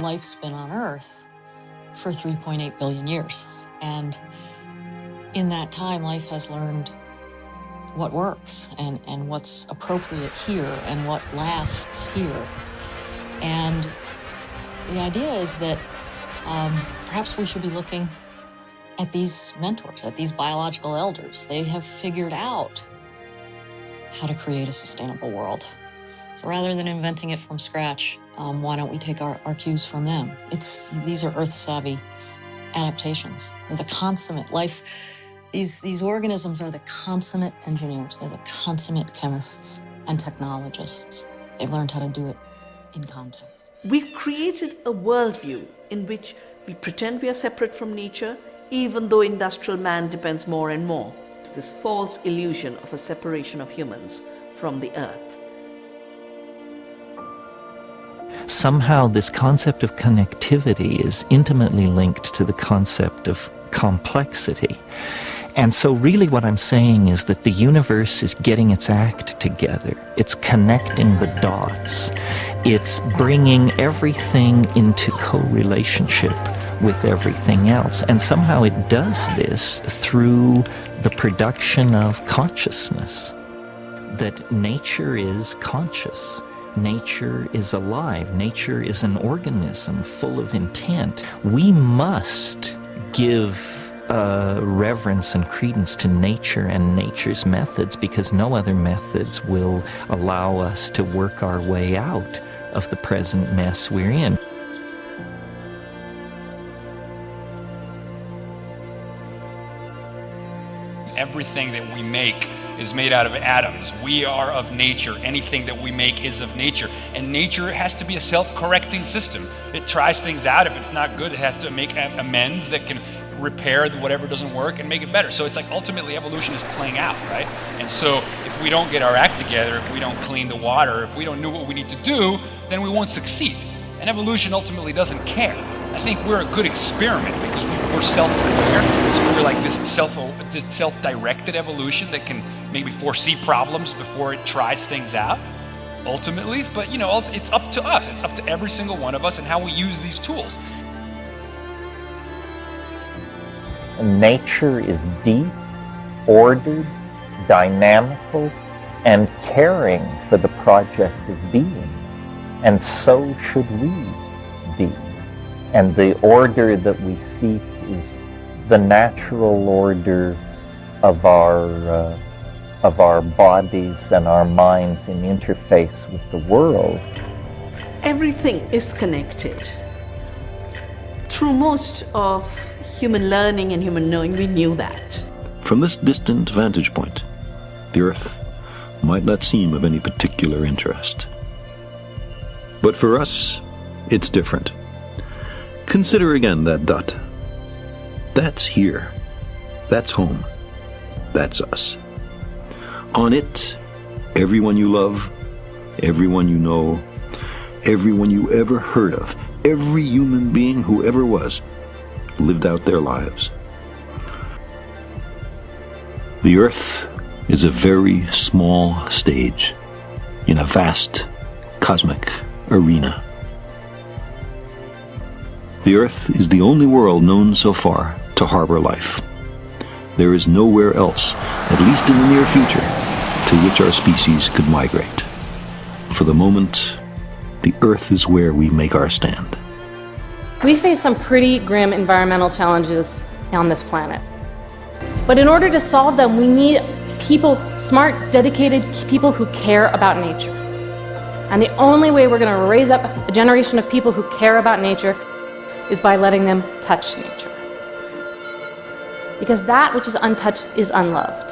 life's been on Earth for 3.8 billion years. And in that time, life has learned what works and what's appropriate here and what lasts here. And the idea is that perhaps we should be looking at these mentors, at these biological elders. They have figured out how to create a sustainable world. So rather than inventing it from scratch, why don't we take our cues from them? These are earth-savvy adaptations. They're the consummate life. These organisms are the consummate engineers. They're the consummate chemists and technologists. They've learned how to do it in context. We've created a worldview in which we pretend we are separate from nature, even though industrial man depends more and more. It's this false illusion of a separation of humans from the earth. Somehow this concept of connectivity is intimately linked to the concept of complexity. And so really what I'm saying is that the universe is getting its act together. It's connecting the dots. It's bringing everything into co-relationship with everything else. And somehow it does this through the production of consciousness. That nature is conscious. Nature is alive. Nature is an organism full of intent. We must give reverence and credence to nature and nature's methods, because no other methods will allow us to work our way out of the present mess we're in. Everything that we make is made out of atoms. We are of nature. Anything that we make is of nature. And nature has to be a self-correcting system. It tries things out. If it's not good, it has to make amends that can repair whatever doesn't work and make it better. So it's like ultimately evolution is playing out, right? And so if we don't get our act together, if we don't clean the water, if we don't know what we need to do, then we won't succeed. And evolution ultimately doesn't care. I think we're a good experiment because we're self-aware. So we're like this self-directed evolution that can maybe foresee problems before it tries things out, ultimately. But you know, it's up to us. It's up to every single one of us and how we use these tools. Nature is deep, ordered, dynamical, and caring for the project of being. And so should we be. And the order that we seek is the natural order of our bodies and our minds in interface with the world. Everything is connected. Through most of human learning and human knowing, we knew that. From this distant vantage point, the Earth might not seem of any particular interest. But for us, it's different. Consider again that dot. That's here. That's home. That's us. On it, everyone you love, everyone you know, everyone you ever heard of, every human being who ever was, lived out their lives. The Earth is a very small stage in a vast cosmic arena. The Earth is the only world known so far to harbor life. There is nowhere else, at least in the near future, to which our species could migrate. For the moment, the Earth is where we make our stand. We face some pretty grim environmental challenges on this planet. But in order to solve them, we need people, smart, dedicated people who care about nature. And the only way we're going to raise up a generation of people who care about nature is by letting them touch nature. Because that which is untouched is unloved.